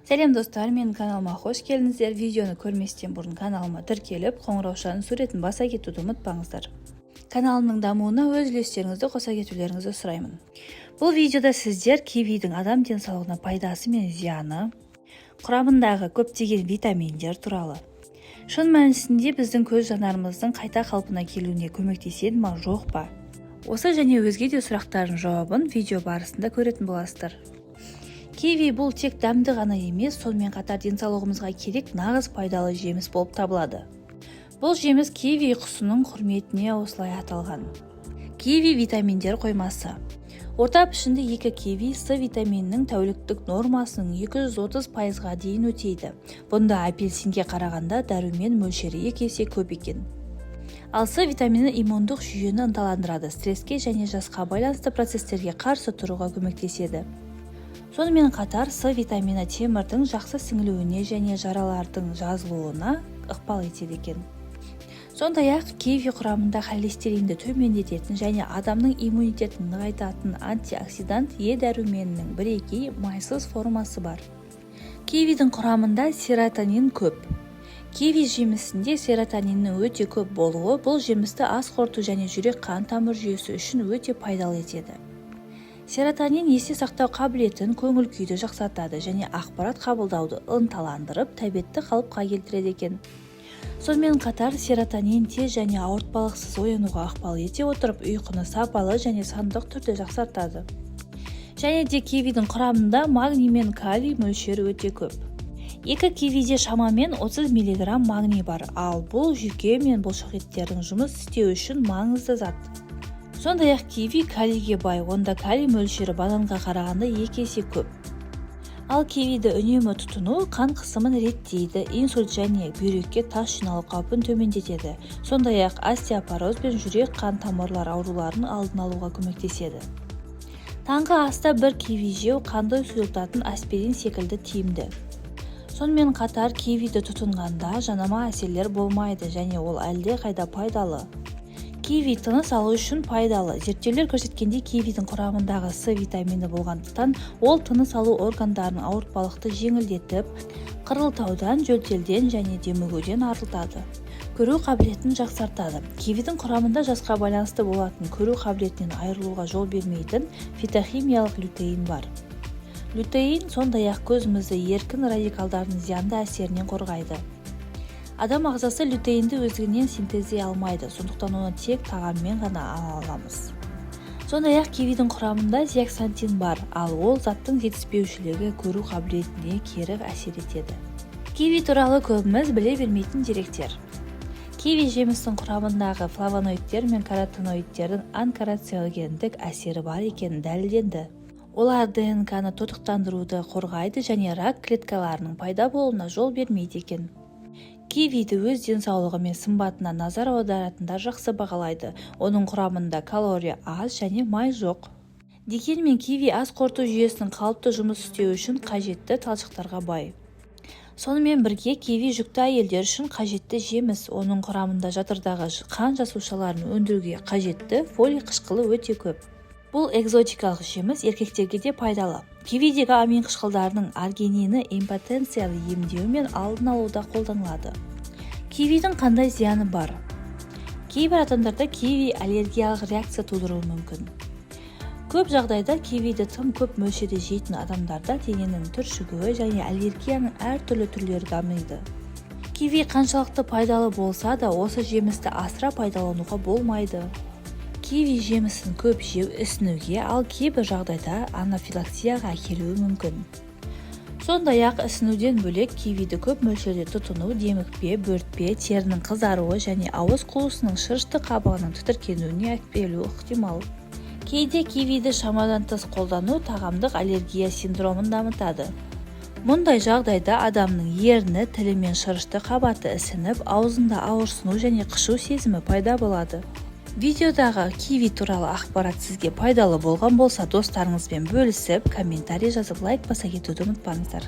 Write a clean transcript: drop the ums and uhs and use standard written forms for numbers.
Сәлем достар, менің каналыма қош келдіңіздер. Видеоны көрместен бұрын каналыма тіркеліп, қоңыраушаның суретін баса кетуді ұмытпаңыздар. Каналымның дамуына өз үлестеріңізді қоса кетулеріңізді сұраймын. Бұл видеода сіздер кивидің адам денсаулығына пайдасы мен зияны, құрамындағы көптеген витаминдер туралы, шын мәнісінде біздің көз жанарымыздың қайта қалпына келуіне көмектеседі ме, жоқ па? Осы және өзге де сұрақтардың жауабын видео барысында көретін боласыздар. Киви бұл тек дәмді ғана емес, сонымен қатар денсаулығымызға керек нағыз пайдалы жеміс болып табылады. Бұл жеміс киви құсының құрметіне осылай аталған. Киви витаминдер қоймасы. Орта пішінді 2 киви С витаминінің тәуліктік нормасының 230%-ға дейін өтейді. Бұнда апельсинге қарағанда дәрумен мөлшері 2 есе көп екен. Ал С витамині иммундық жүйені ынталандырады, стресске және жасқа байланысты процестерге қарсы тұруға көмектеседі. Сонымен қатар С витамині темірдің жақсы сіңілуіне және жаралардың жазылуына ықпал етеді екен. Сондай-ақ киви құрамында холестеринді төмендететін және адамның иммунитетін нығайтатын антиоксидант Е дәруменінің бірегей майсыз формасы бар. Кивидің құрамында серотонин көп. Киви жемісінде серотониннің өте көп болуы бұл жемісті ас қорыту және жүрек қан тамыр жүйесі үшін өте пайдалы етеді. Серотонин есте сақтау қабілетін, көңіл күйді жақсартады және ақпарат қабылдауды ынталандырып, тәбетті қалыпқа келтіреді екен. Сонымен қатар серотонин тез және ауыртпалықсыз оянуға ықпал ете отырып, ұйқыны сапалы және сандық түрде жақсартады. Және де кивидің құрамында магний мен калий мөлшері өте көп. 2 кивиде шамамен 30 мг магний бар, ал бұл жүйке мен бұлшық еттердің жұмыс істеу үшін маңызды зат. Сондай-ақ киви калийге бай, онда калий мөлшері бананға қарағанда 2 есе көп. Ал кивиді үнемі тұтыну қан қысымын реттейді, инсульт және бүйрекке тас жиналу қаупін төмендетеді. Сондай-ақ остеопороз бен жүрек қан тамырлар ауруларын алдын алуға көмектеседі. Таңғы аста 1 киви жеу қанды сұйылтатын аспирин секілді тиімді. Сонымен қатар кивиді тұтынғанда жанама әсерлер болмайды және ол әлде қайда пайдалы. Киви тыныс алу үшін пайдалы. Зерттеулер көрсеткенде кивидің құрамындағы С витамині болғандықтан ол тыныс алу органдарының ауыртпалықты жеңілдетіп, қырылтаудан, жөтелден және демігуден арылтады. Көру қабілетін жақсартады. Кивидің құрамында жасқа байланысты болатын көру қабілетінен айырылуға жол бермейтін фитохимиялық лютеин бар. Лютеин сондай-ақ көзімізді еркін радикалдардың зиянды әсерінен қорғайды. Адам ағзасы лютеинді өзгінен синтездей алмайды, сондықтан оны тек тағаммен ғана ала аламыз. Сондай-ақ кивидің құрамында зеаксантин бар, ал ол заттың жетіспеушілігі көру қабілетіне кері әсер етеді. Киви туралы көбіміз біле бермейтін деректер. Киви жемістің құрамындағы флавоноидтер мен каротиноидтердің анкароциногендік әсері бар екені дәлелденді. Олар ДНК-ны тотықтандыруды қорғайды және рак клеткаларының пайда болуына жол бермейді екен. Кивиді өз денсаулығы мен сымбатына назар аударатындар жақсы бағалайды. Оның құрамында калория аз және май жоқ. Дегенмен киви ас қорыту жүйесінің қалыпты жұмыс істеу үшін қажетті талшықтарға бай. Сонымен бірге киви жүкті әйелдер үшін қажетті жеміс. Оның құрамында жатырдағы қан жасушаларын өндіруге қажетті фолий қышқылы өте көп. Бұл экзотикалық жеміс еркектерге де пайдалы. Кивидегі амин қышқылдарының аргинины импотенциялы емдеу мен алдын алуда қолданылады. Кивидің қандай зияны бар? Кейбір адамдарда киви аллергиялық реакция тудыруы мүмкін. Көп жағдайда кивиді тым көп мөлшерде жейтін адамдарда дененің түршігуі және аллергияның әртүрлі түрлері дамиды. Киви қаншалықты пайдалы болса да, осы жемісті асыра пайдалануға болмайды. Киви жемісін көп жеу ісінуге, ал кейбір жағдайда анафилаксияға әкелуі мүмкін. Сондай-ақ ісінуден бөлек кивиді көп мөлшерде тұтыну демікпе, бөртпе, терінің қызаруы және ауыз қуысының шырышты қабығының тітіркенуіне әкелуі ықтимал. Кейде кивиді шамадан тыс қолдану тағамдық аллергия синдромын дамытады. Мұндай жағдайда адамның ерні, тілі мен шырышты қабаты ісініп, аузында ауырсыну және қышу сезімі пайда болады. Видеодағы киви туралы ақпарат сізге пайдалы болған болса, достарыңызбен бөлісіп, комментарий жазып, лайк баса кетуді ұмытпаңыздар.